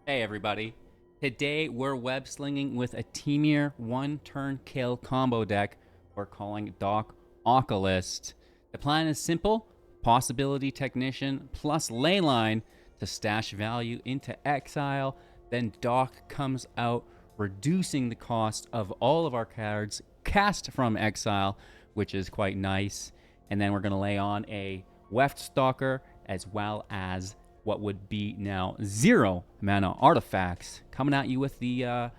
Hey everybody, today we're web slinging with a Temur one-turn kill combo deck we're calling Doc Vocalist. The plan is simple, possibility technician plus leyline to stash value into exile, then Doc comes out reducing the cost of all of our cards cast from exile, which is quite nice, and then we're going to lay on a Weftstalker as well as what would be now 0 mana artifacts, coming at you with the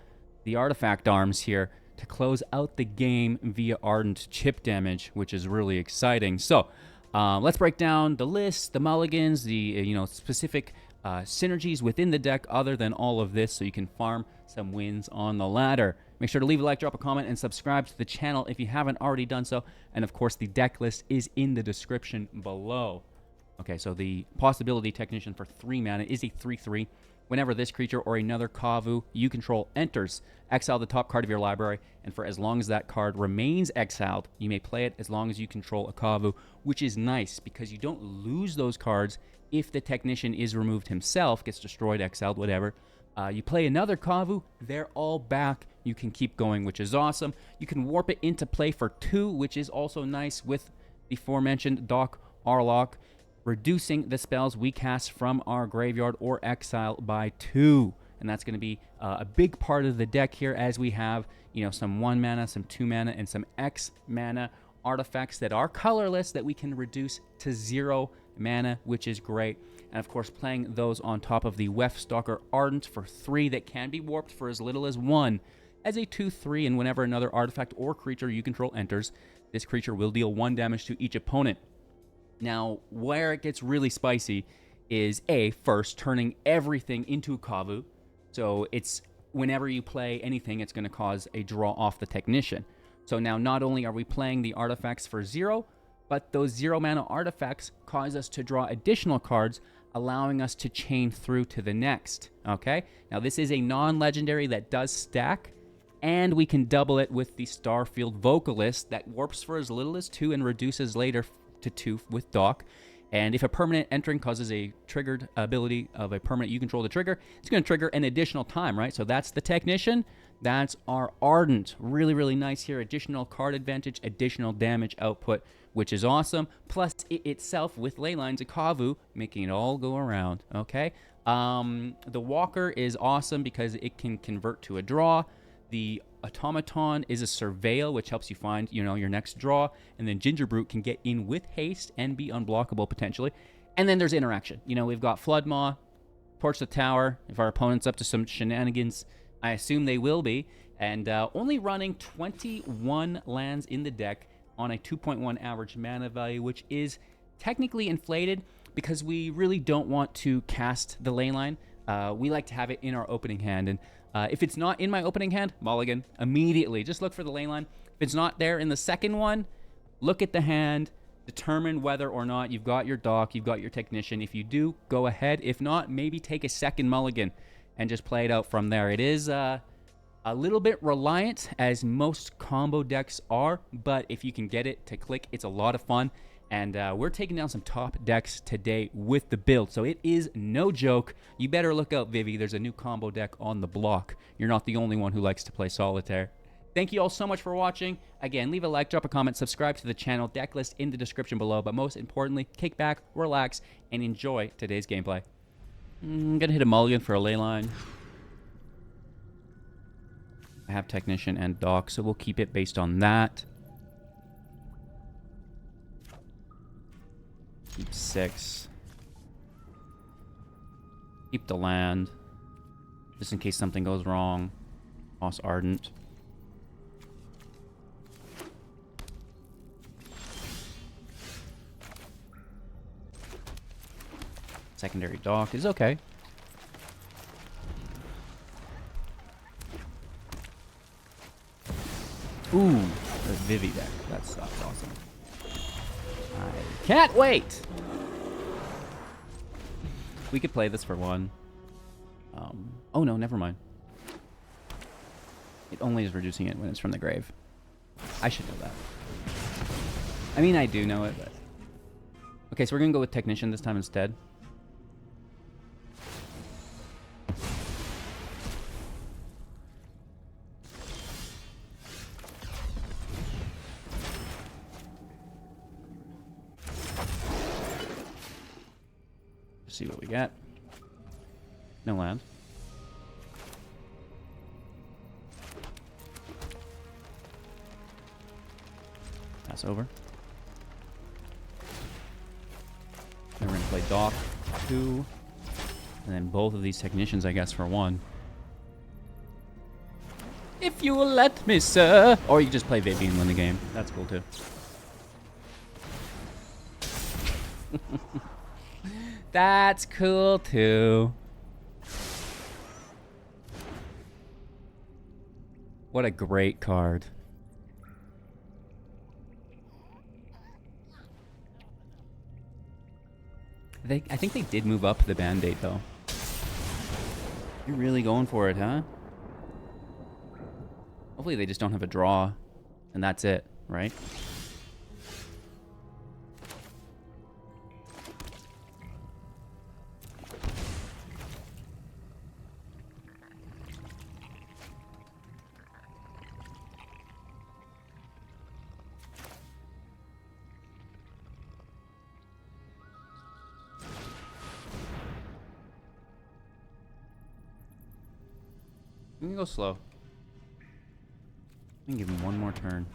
artifact arms here to close out the game via Ardent chip damage, which is really exciting. So let's break down the list, the mulligans, the specific synergies within the deck other than all of this, so you can farm some wins on the ladder. Make sure to leave a like, drop a comment, and subscribe to the channel if you haven't already done so. And of course, the deck list is in the description below. Okay, so the possibility technician for 3 mana is a 3/3. Whenever this creature or another Kavu you control enters, exile the top card of your library, and for as long as that card remains exiled, you may play it as long as you control a Kavu, which is nice because you don't lose those cards if the technician is removed himself, gets destroyed, exiled, whatever. You play another Kavu, they're all back. You can keep going, which is awesome. You can warp it into play for 2, which is also nice with the aforementioned Doc Aurlock, reducing the spells we cast from our graveyard or exile by 2. And that's going to be a big part of the deck here, as we have, some 1 mana, some 2 mana, and some X mana artifacts that are colorless that we can reduce to 0 mana, which is great. And of course, playing those on top of the Weftstalker Ardent for 3 that can be warped for as little as 1 as a 2/3, and whenever another artifact or creature you control enters, this creature will deal 1 damage to each opponent. Now, where it gets really spicy is first turning everything into a Kavu. So it's whenever you play anything, it's going to cause a draw off the technician. So now not only are we playing the artifacts for 0, but those 0 mana artifacts cause us to draw additional cards, allowing us to chain through to the next. Okay? Now this is a non-legendary that does stack, and we can double it with the Starfield Vocalist that warps for as little as 2 and reduces later to 2 with Doc. And if a permanent entering causes a triggered ability of a permanent you control to trigger, it's going to trigger an additional time, right? So that's the Technician. That's our Ardent. Really, really nice here. Additional card advantage, additional damage output, which is awesome. Plus it itself with Leylines, a Kavu, making it all go around, okay? The Walker is awesome because it can convert to a draw. The Automaton is a Surveil, which helps you find, your next draw. And then Gingerbrute can get in with haste and be unblockable potentially. And then there's interaction. We've got Flood Maw, Torch the Tower. If our opponent's up to some shenanigans, I assume they will be. And only running 21 lands in the deck on a 2.1 average mana value, which is technically inflated because we really don't want to cast the Leyline. We like to have it in our opening hand. And if it's not in my opening hand, mulligan immediately. Just look for the Leyline. If it's not there in the second one, look at the hand, determine whether or not you've got your Doc, you've got your Technician. If you do, go ahead. If not, maybe take a second mulligan and just play it out from there. It is a little bit reliant, as most combo decks are, but if you can get it to click, it's a lot of fun. And we're taking down some top decks today with the build, so it is no joke. You better look out, Vivi. There's a new combo deck on the block. You're not the only one who likes to play solitaire. Thank you all so much for watching. Again, leave a like, drop a comment, subscribe to the channel, deck list in the description below. But most importantly, kick back, relax, and enjoy today's gameplay. I'm going to hit a mulligan for a Leyline. I have Technician and Doc, so we'll keep it based on that. Keep 6. Keep the land, just in case something goes wrong. Toss Ardent. Secondary Doc is okay. Ooh, the Vivi deck. That's awesome. I can't wait! We could play this for 1. Oh no, never mind. It only is reducing it when it's from the grave. I should know that. I mean, I do know it, but... Okay, so we're going to go with Technician this time instead. See what we get. No land. Pass over. And we're going to play Doc 2. And then both of these Technicians, I guess, for 1. If you will let me, sir. Or you just play Vivi and win the game. That's cool, too. That's cool, too. What a great card. I think they did move up the Band-Aid, though. You're really going for it, huh? Hopefully they just don't have a draw, and that's it, right? I'm gonna go slow. I'm gonna give him one more turn.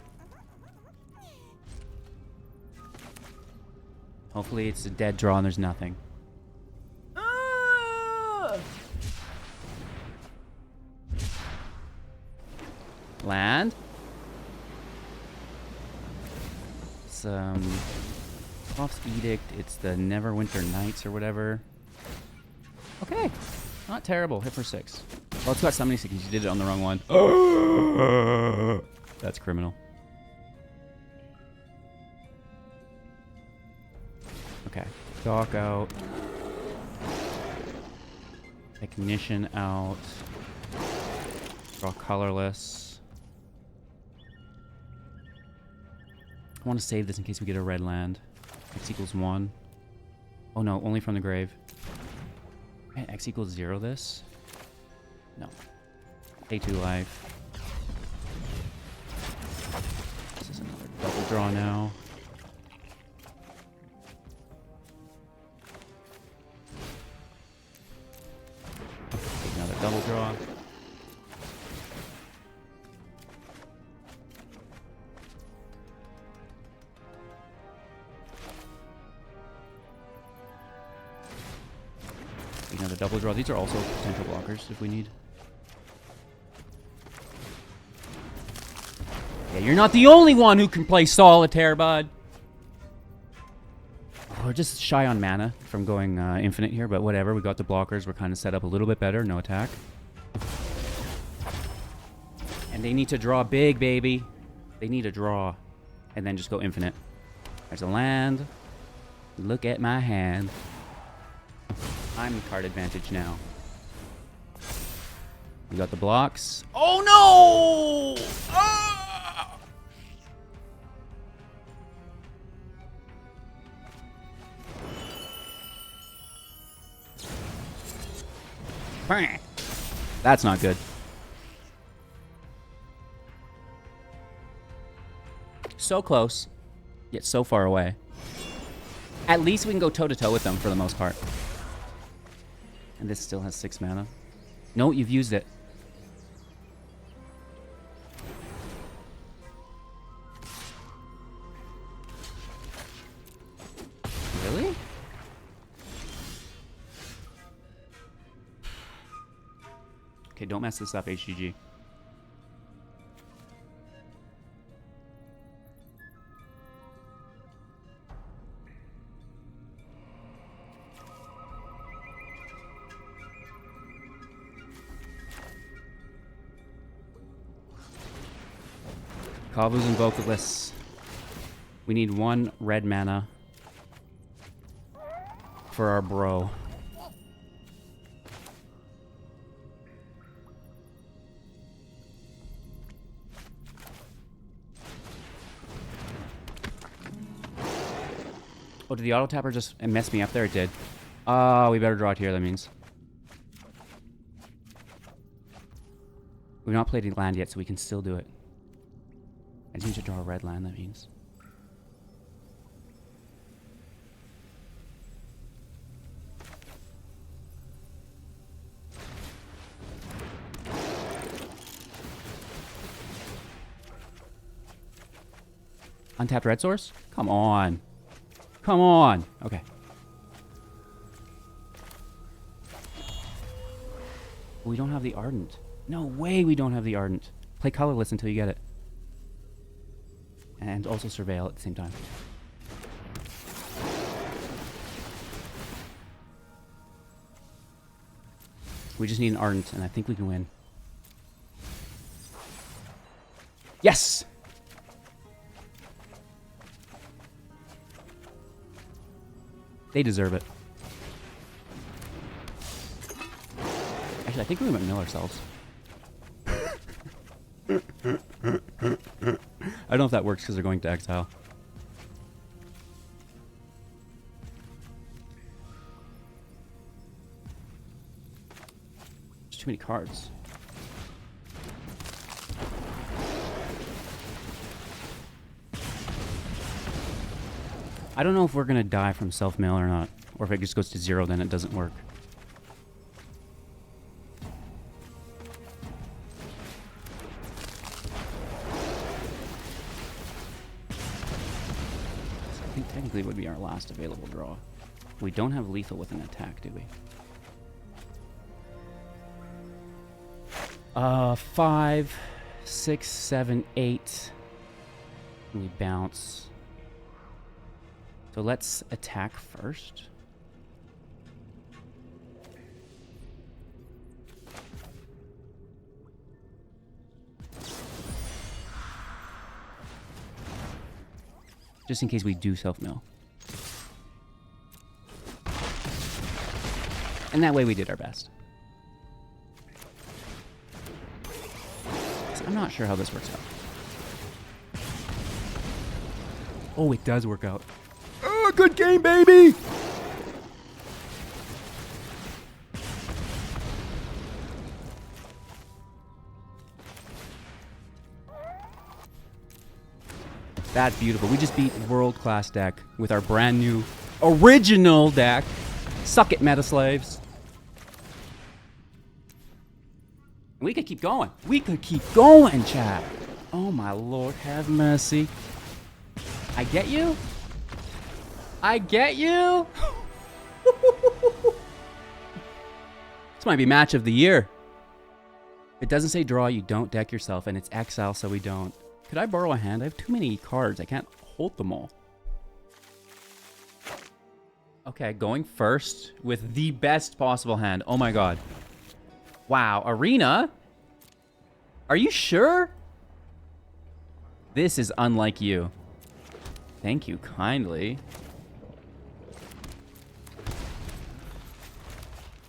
Hopefully it's a dead draw and there's nothing. Land. It's Off's Edict. It's the Neverwinter Nights or whatever. Okay, not terrible. Hit for 6. Oh, it's got summoning stick. You did it on the wrong one. That's criminal. Okay. Doc out. Technician out. Draw colorless. I want to save this in case we get a red land. X equals 1. Oh no, only from the grave. Man, X equals 0 this? No. Pay 2 life. This is another double draw now. Take another double draw. Take another double draw. These are also potential blockers if we need. Yeah, you're not the only one who can play solitaire, bud. We're just shy on mana from going infinite here, but whatever. We got the blockers. We're kind of set up a little bit better. No attack. And they need to draw big, baby. They need to draw. And then just go infinite. There's a land. Look at my hand. I'm the card advantage now. We got the blocks. Oh, no! Ah! That's not good. So close, yet so far away. At least we can go toe-to-toe with them for the most part. And this still has 6 mana. No, you've used it. Really? Okay, don't mess this up, HGG. Kavus and Vocalists. We need 1 red mana for our bro. Oh, did the auto tapper just mess me up there? It did. We better draw it here, that means. We've not played any land yet, so we can still do it. I just need to draw a red land, that means. Untapped red source? Come on. Come on. Okay. We don't have the Ardent. No way we don't have the Ardent. Play colorless until you get it. And also surveil at the same time. We just need an Ardent, and I think we can win. Yes! They deserve it. Actually, I think we might mill ourselves. I don't know if that works because they're going to exile. There's too many cards. I don't know if we're going to die from self-mail or not. Or if it just goes to 0, then it doesn't work. I think technically it would be our last available draw. We don't have lethal with an attack, do we? 5, 6, 7, 8. We bounce. So let's attack first. Just in case we do self-mill. And that way we did our best. So I'm not sure how this works out. Oh, it does work out. Oh, good game, baby! That's beautiful. We just beat world-class deck with our brand new original deck. Suck it, meta slaves. We could keep going. We could keep going, chat. Oh my lord, have mercy. I get you. I get you. This might be match of the year. It doesn't say draw, you don't deck yourself, and it's exile, so we don't. Could I borrow a hand? I have too many cards. I can't hold them all. Okay, going first with the best possible hand. Oh my god. Wow, Arena? Are you sure? This is unlike you. Thank you kindly.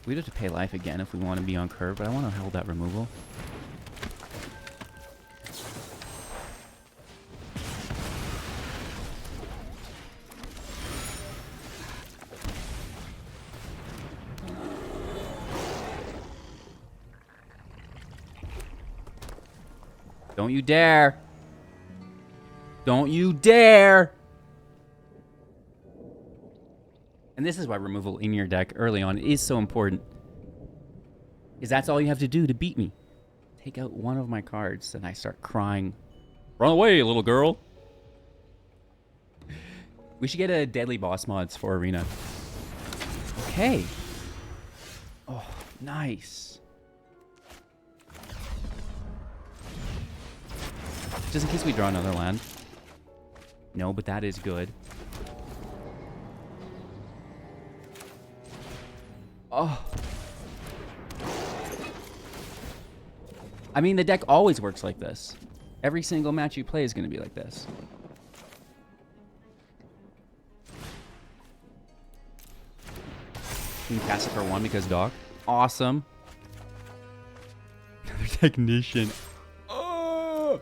We'd have to pay life again if we want to be on curve, but I want to hold that removal. Don't you dare. Don't you dare. And this is why removal in your deck early on is so important. Because that's all you have to do to beat me. Take out one of my cards and I start crying. Run away, little girl. We should get a deadly boss mods for Arena. Okay. Oh, nice. Just in case we draw another land. No, but that is good. Oh. I mean, the deck always works like this. Every single match you play is going to be like this. You can cast it for 1 because Doc. Awesome. Another Technician. Oh!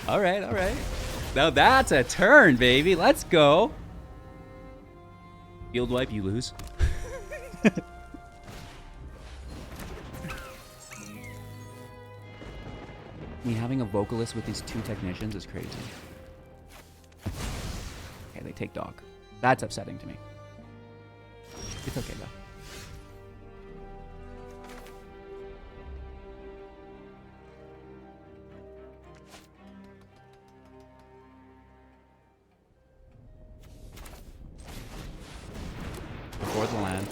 Alright, alright. Now that's a turn, baby. Let's go. Field wipe, you lose. I mean, having a vocalist with these 2 technicians is crazy. Okay, they take Doc. That's upsetting to me. It's okay, though. for the land.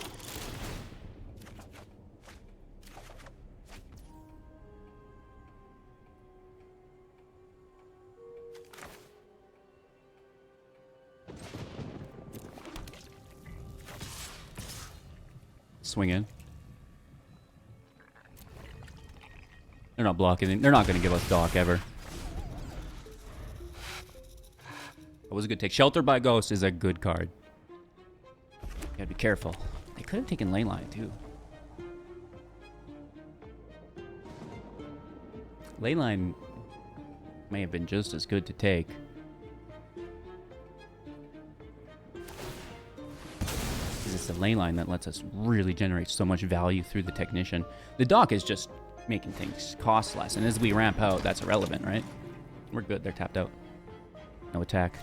Swing in. They're not blocking it. They're not going to give us Doc ever. That was a good take. Sheltered by Ghost is a good card. You gotta be careful. They could have taken Leyline too. Leyline may have been just as good to take. It's the Leyline that lets us really generate so much value through the Technician. The Doc is just making things cost less, and as we ramp out, that's irrelevant, right? We're good. They're tapped out. No attack.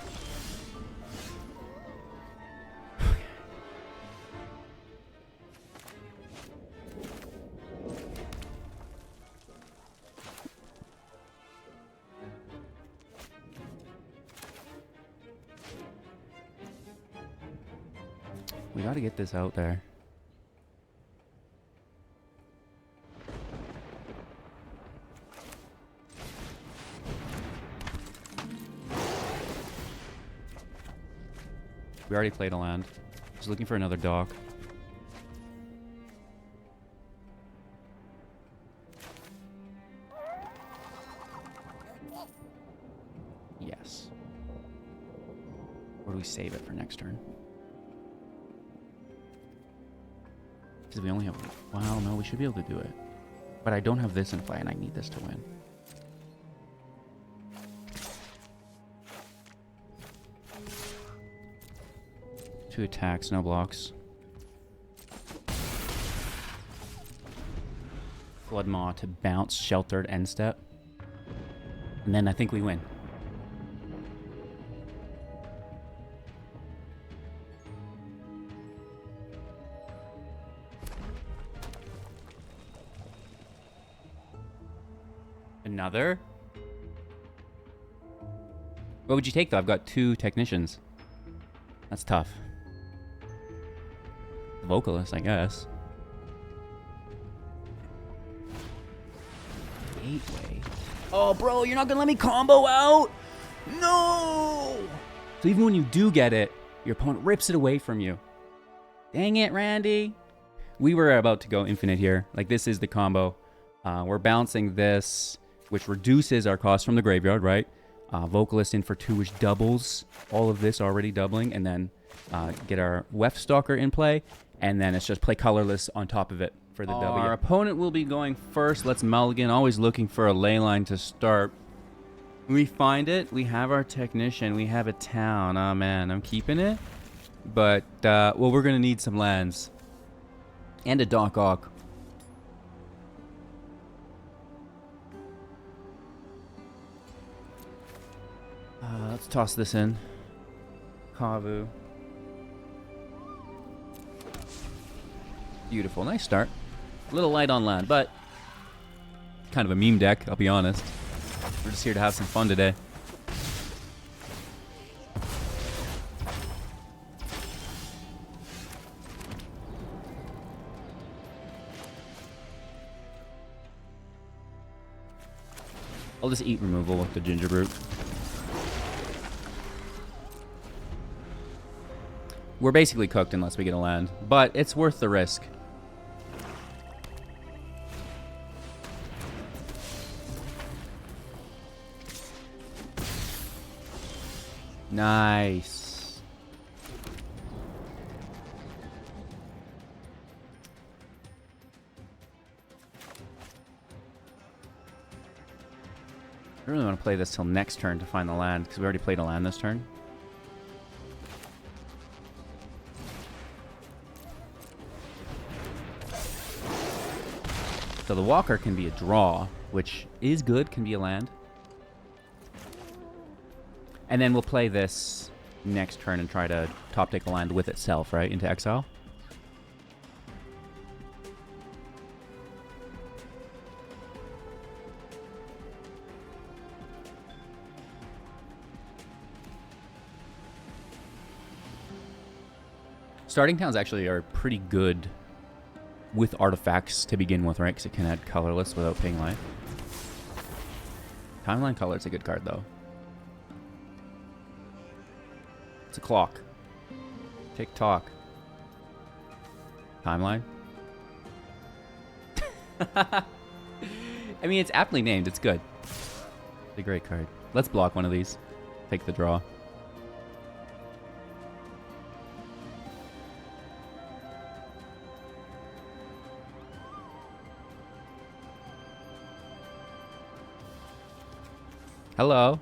We gotta get this out there. We already played a land. Just looking for another Doc. Yes. Or do we save it for next turn? Because we only have... Well, no, we should be able to do it. But I don't have this in play, and I need this to win. Two attacks, no blocks. Flood Maw to bounce, sheltered, end step. And then I think we win. Another? What would you take, though? I've got two Technicians. That's tough. Vocalist, I guess. Gateway. Oh, bro, you're not gonna let me combo out? No! So even when you do get it, your opponent rips it away from you. Dang it, Randy. We were about to go infinite here. Like, this is the combo. We're bouncing this, which reduces our cost from the graveyard, right? Vocalist in for 2, which doubles all of this, already doubling, and then get our Weftstalker in play, and then it's just play colorless on top of it for the W. Our opponent will be going first. Let's mulligan, always looking for a Leyline to start. We find it. We have our Technician. We have a town. Oh, man, I'm keeping it. But, well, we're going to need some lands. And a Doc Ock. Let's toss this in. Kavu. Beautiful. Nice start. A little light on land, but kind of a meme deck, I'll be honest. We're just here to have some fun today. I'll just eat removal with the Gingerbrute. We're basically cooked unless we get a land, but it's worth the risk. Nice. I really want to play this till next turn to find the land, because we already played a land this turn. So the Walker can be a draw, which is good, can be a land. And then we'll play this next turn and try to top deck a land with itself, right, into exile. Starting towns actually are pretty good with artifacts to begin with, right? Because it can add colorless without paying life. Timeline Color is a good card, though. It's a clock. Tick-tock. Timeline. I mean, it's aptly named. It's good. It's a great card. Let's block one of these. Take the draw. Hello.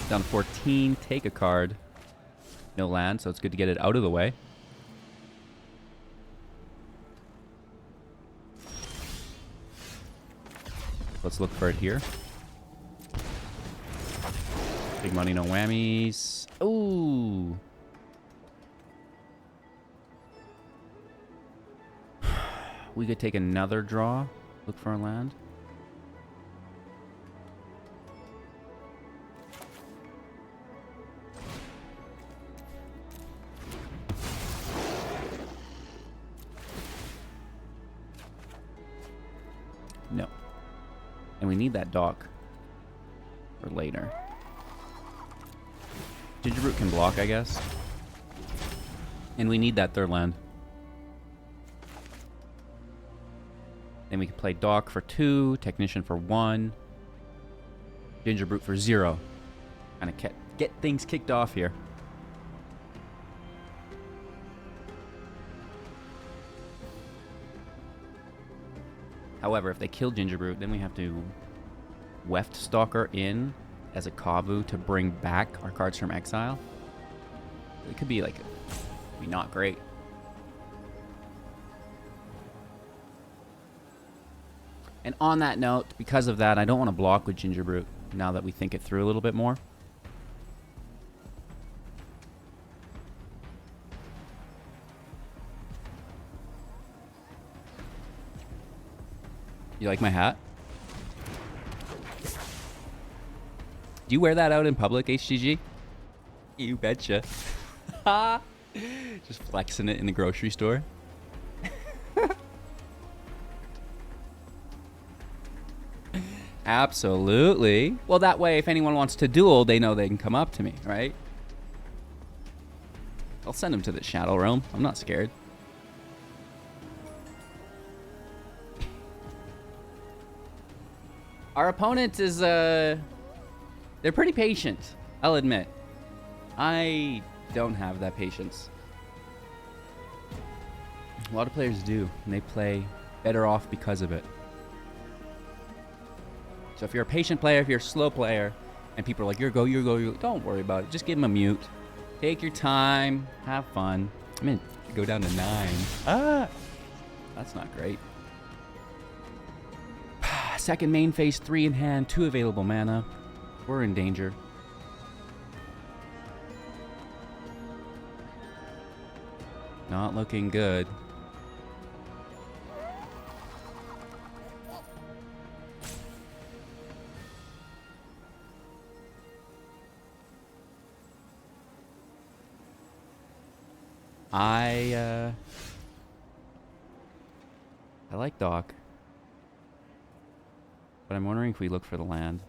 Down to 14. Take a card. No land, so it's good to get it out of the way. Let's look for it here. Big money, no whammies. Ooh. We could take another draw. Look for a land. No. And we need that dock for later. Gingerbrute can block, I guess. And we need that third land. Then we can play Dock for 2, Technician for 1, Gingerbrute for 0. Kind of get things kicked off here. However, if they kill Gingerbrute, then we have to Weftstalker in as a Kavu to bring back our cards from exile. It could be like, be not great. And on that note, because of that, I don't want to block with Gingerbrute now that we think it through a little bit more. You like my hat? Do you wear that out in public, HGG? You betcha. Just flexing it in the grocery store. Absolutely. Well, that way, if anyone wants to duel, they know they can come up to me, right? I'll send them to the Shadow Realm. I'm not scared. Our opponent is, they're pretty patient, I'll admit. I don't have that patience. A lot of players do, and they play better off because of it. So if you're a patient player, if you're a slow player, and people are like, you go, don't worry about it. Just give them a mute. Take your time. Have fun. I mean, go down to 9. Ah! That's not great. Second main phase, 3 in hand, 2 available mana. We're in danger. Not looking good. I like Doc. But I'm wondering if we look for the land.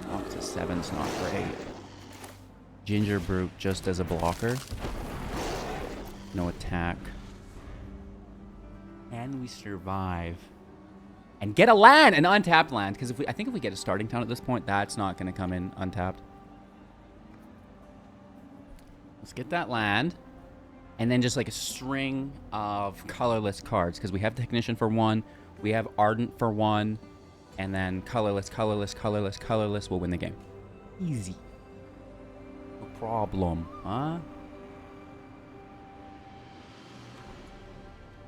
Doc to 7's not great. Gingerbrute just as a blocker. No attack. Can we survive? And get a land, an untapped land, because I think if we get a starting town at this point, that's not going to come in untapped. Let's get that land, and then just like a string of colorless cards, because we have Technician for 1, we have Ardent for 1, and then colorless will win the game. Easy. No problem, huh?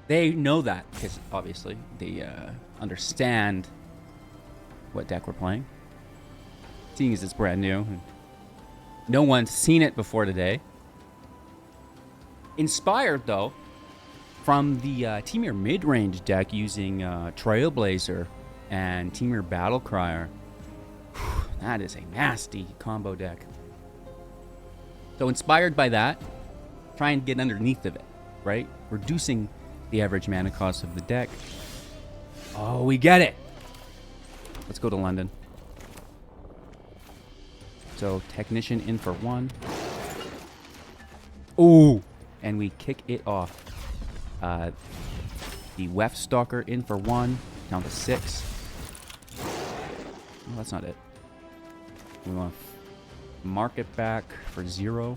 They know that, because obviously they understand what deck we're playing. Seeing as it's brand new. No one's seen it before today. Inspired, though. From the Temur midrange deck using Trailblazer and Temur Battlecrier. That is a nasty combo deck. So inspired by that, try and get underneath of it, right? Reducing the average mana cost of the deck. Oh, we get it. Let's go to London. So Technician in for 1. Ooh, and we kick it off. The Weftstalker in for 1, down to 6. Oh, that's not it. We want to Marketback for 0.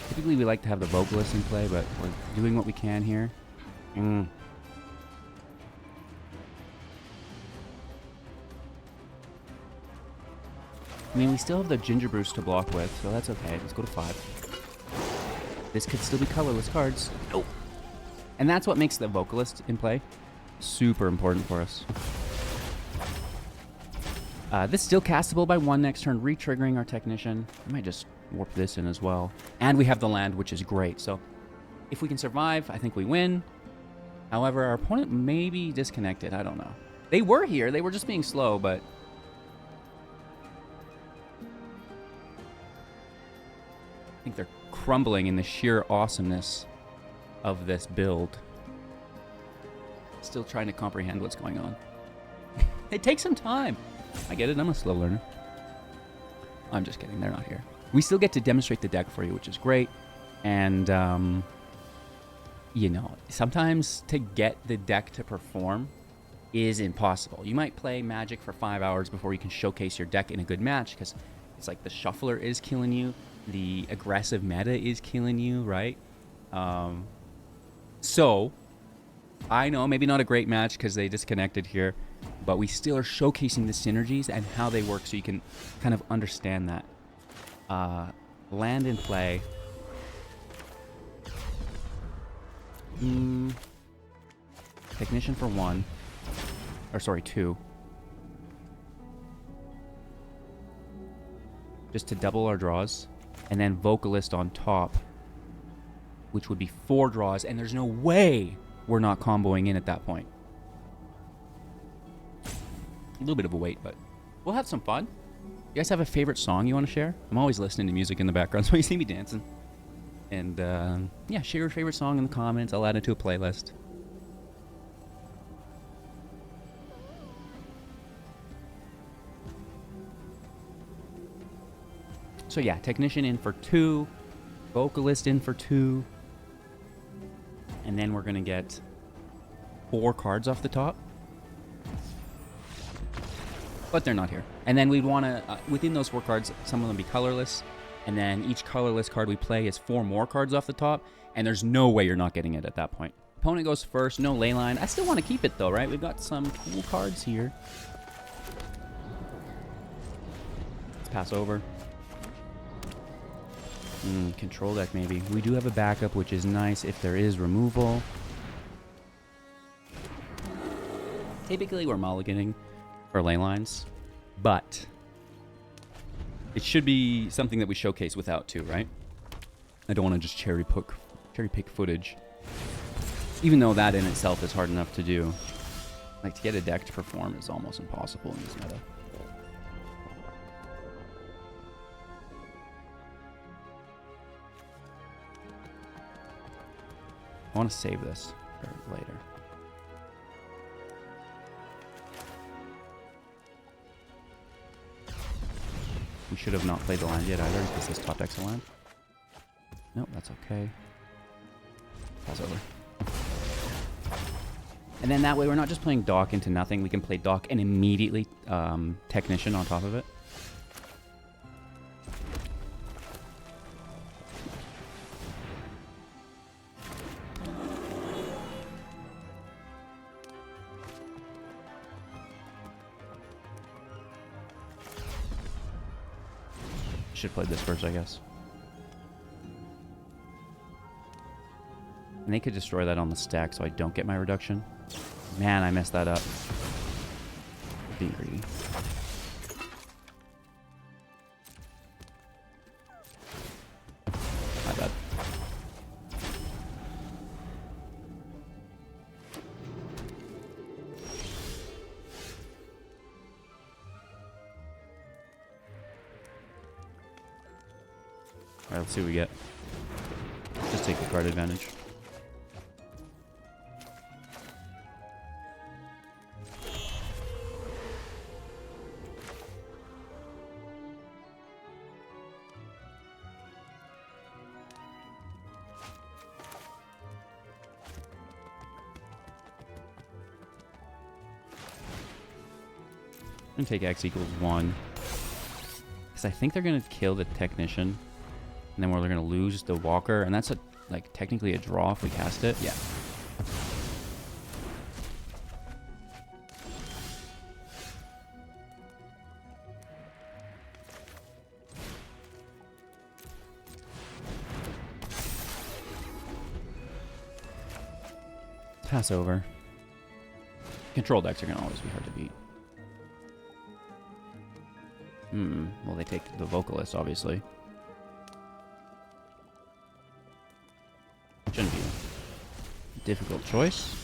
Typically we like to have the Vocalist in play, but we're doing what we can here. I mean, we still have the Gingerbrute to block with, so that's okay. Let's go to 5. This could still be colorless cards. Nope. And that's what makes the Vocalist in play super important for us. This is still castable by 1 next turn, re-triggering our Technician. I might just warp this in as well. And we have the land, which is great. So if we can survive, I think we win. However, our opponent may be disconnected. I don't know. They were here. They were just being slow, but... I think they're crumbling in the sheer awesomeness of this build. Still trying to comprehend what's going on. It takes some time. I get it. I'm a slow learner. I'm just kidding. They're not here. We still get to demonstrate the deck for you, which is great. And, you know, sometimes to get the deck to perform is impossible. You might play Magic for 5 hours before you can showcase your deck in a good match, because it's like the shuffler is killing you. The aggressive meta is killing you, right? So, I know, maybe not a great match because they disconnected here, but we still are showcasing the synergies and how they work so you can kind of understand that. Land in play. Technician for 1. Or sorry, 2. Just to double our draws. And then Vocalist on top, which would be 4 draws, and there's no way we're not comboing in at that point. A little bit of a wait, but we'll have some fun. You guys have a favorite song you want to share? I'm always listening to music in the background, so you see me dancing. And yeah, share your favorite song in the comments. I'll add it to a playlist. So yeah, Technician in for 2, Vocalist in for 2, and then we're gonna get 4 cards off the top. But they're not here. And then we'd want to, within those 4 cards, some of them be colorless, and then each colorless card we play is 4 more cards off the top, and there's no way you're not getting it at that point. Opponent goes first, no Leyline. I still want to keep it though, right? We've got some cool cards here. Let's pass over. Control deck maybe. We do have a backup, which is nice if there is removal. Typically we're mulliganing for Leylines, but it should be something that we showcase without too, right? I don't want to just cherry pick footage, even though that in itself is hard enough to do. Like, to get a deck to perform is almost impossible in this meta. I want to save this for later. We should have not played the land yet either, because this top deck's a land. Nope, that's okay. Pass over. And then that way we're not just playing Doc into nothing, we can play Doc and immediately Technician on top of it. Should play this first, I guess. And they could destroy that on the stack so I don't get my reduction. Man, I messed that up. Being greedy. Alright, let's see what we get. Just take the card advantage. I'm gonna take X equals 1. Because I think they're gonna kill the Technician. And then we're gonna lose the Walker. And that's like technically a draw if we cast it. Yeah. Pass over. Control decks are gonna always be hard to beat. Well, they take the Vocalist, obviously. Shouldn't be a difficult choice.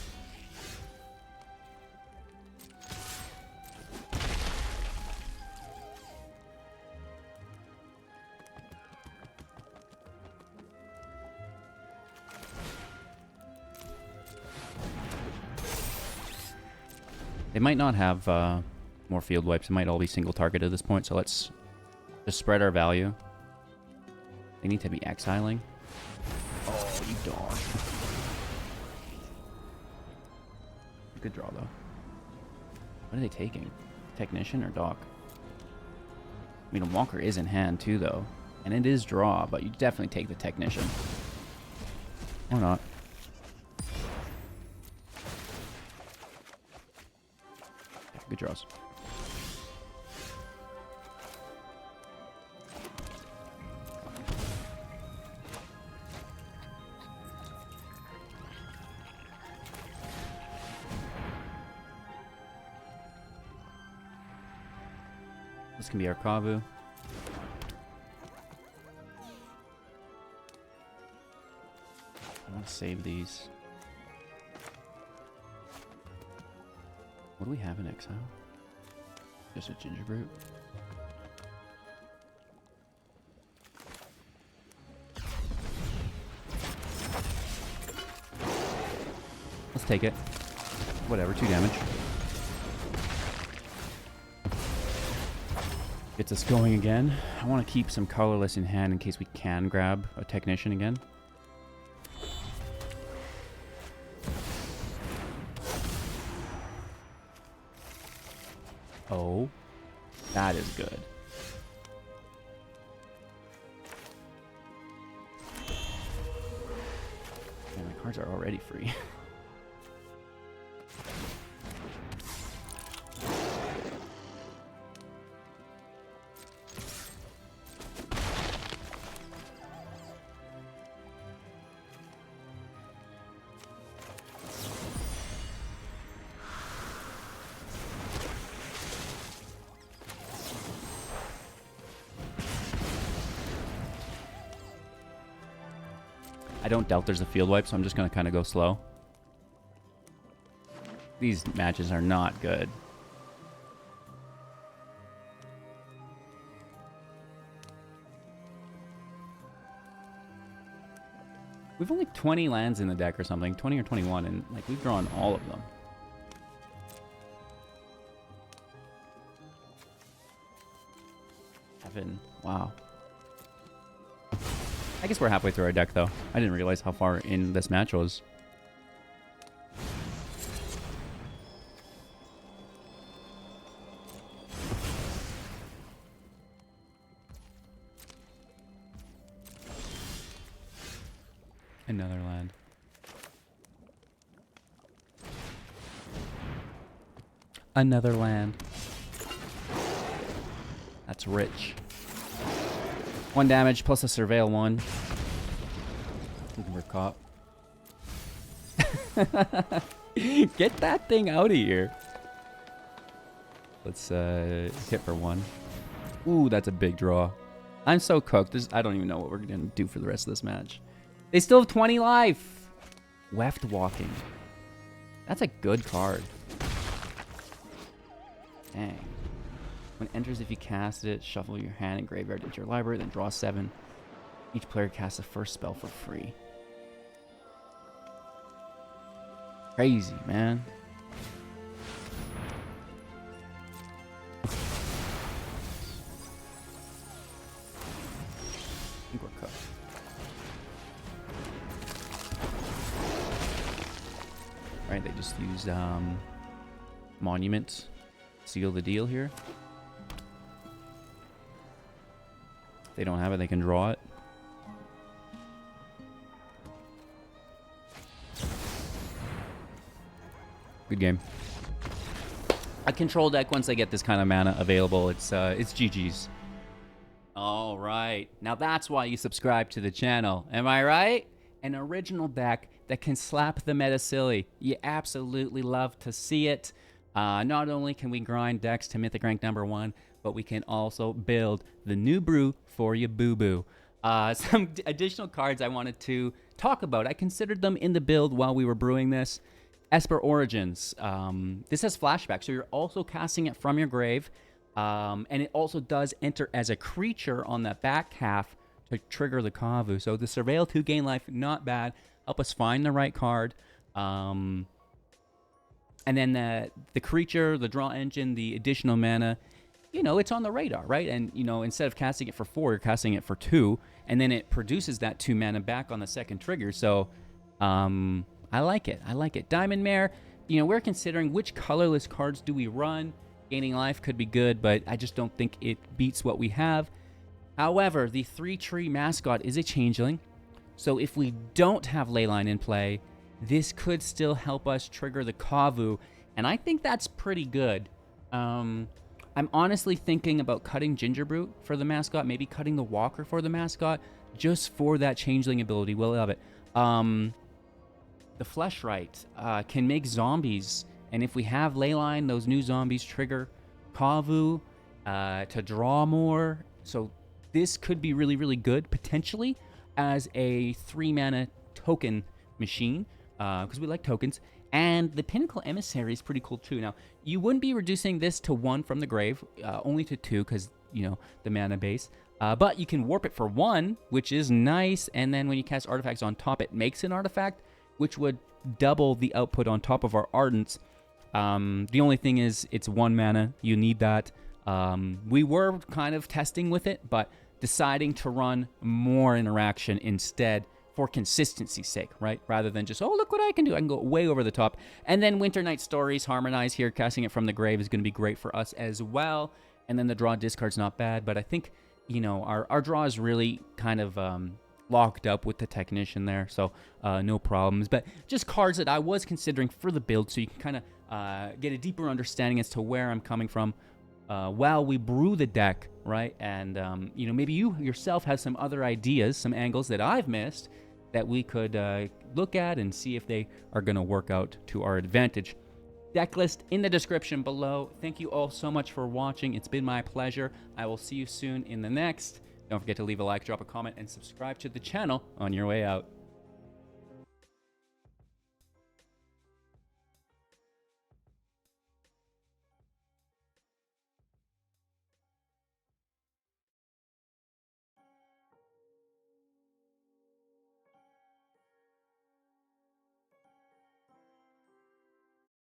They might not have more field wipes. It might all be single target at this point, so let's just spread our value. They need to be exiling. Oh, you dog. Good draw, though. What are they taking? Technician or Doc? I mean, a Walker is in hand, too, though. And it is draw, but you definitely take the Technician. Or not. Yeah, good draws. This can be our Kavu. I want to save these. What do we have in exile? Just a Gingerbrute. Let's take it. Whatever, 2 damage. Gets us going again. I want to keep some colorless in hand in case we can grab a Technician again. Oh, that is good. Man, my cards are already free. I don't doubt there's a field wipe, so I'm just going to kind of go slow. These matches are not good. We've only 20 lands in the deck or something, 20 or 21, and like we've drawn all of them. Heaven, wow. I guess we're halfway through our deck, though. I didn't realize how far in this match was. Another land. Another land. That's rich. 1 damage plus a surveil 1. We're caught. Get that thing out of here. Let's hit for 1. Ooh, that's a big draw. I'm so cooked. I don't even know what we're gonna do for the rest of this match. They still have 20 life. Weft walking. That's a good card. Dang. When it enters, if you cast it, shuffle your hand and graveyard into your library, then draw 7. Each player casts the first spell for free. Crazy, man. I think we're cooked. Right, they just used Monument. Seal the deal here. If they don't have it, they can draw it. Good game. A control deck, once they get this kind of mana available, it's GG's. All right. Now that's why you subscribe to the channel. Am I right? An original deck that can slap the meta silly. You absolutely love to see it. Not only can we grind decks to Mythic rank #1, but we can also build the new brew for you boo-boo. Some additional cards I wanted to talk about. I considered them in the build while we were brewing this. Esper Origins. This has flashback, so you're also casting it from your grave. And it also does enter as a creature on the back half to trigger the Kavu. So the Surveil 2 gain life, not bad. Help us find the right card. And then the creature, the draw engine, the additional mana, you know, it's on the radar, right? And, you know, instead of casting it for 4, you're casting it for 2. And then it produces that 2 mana back on the second trigger. So, I like it. I like it. Diamond Mare, you know, we're considering which colorless cards do we run. Gaining life could be good, but I just don't think it beats what we have. However, the 3-tree mascot is a changeling. So if we don't have Leyline in play, this could still help us trigger the Kavu. And I think that's pretty good. I'm honestly thinking about cutting Gingerbrute for the mascot, maybe cutting the Walker for the mascot, just for that changeling ability. We'll love it. The Fleshright can make zombies, and if we have Leyline, those new zombies trigger Kavu to draw more. So this could be really, really good, potentially, as a 3-mana token machine, because we like tokens. And the Pinnacle Emissary is pretty cool, too. Now, you wouldn't be reducing this to 1 from the grave, only to 2, because, you know, the mana base. But you can warp it for 1, which is nice, and then when you cast artifacts on top, it makes an artifact, which would double the output on top of our Ardents. The only thing is, it's 1 mana. You need that. We were kind of testing with it, but deciding to run more interaction instead for consistency's sake, right? Rather than just, oh, look what I can do. I can go way over the top. And then Winter Night Stories, Harmonize here, casting it from the grave is going to be great for us as well. And then the draw discard's not bad, but I think, you know, our draw is really kind of locked up with the Technician there, so no problems. But just cards that I was considering for the build, so you can kind of get a deeper understanding as to where I'm coming from while we brew the deck, right? And, you know, maybe you yourself have some other ideas, some angles that I've missed that we could look at and see if they are going to work out to our advantage. Decklist in the description below. Thank you all so much for watching. It's been my pleasure. I will see you soon in the next. Don't forget to leave a like, drop a comment, and subscribe to the channel on your way out.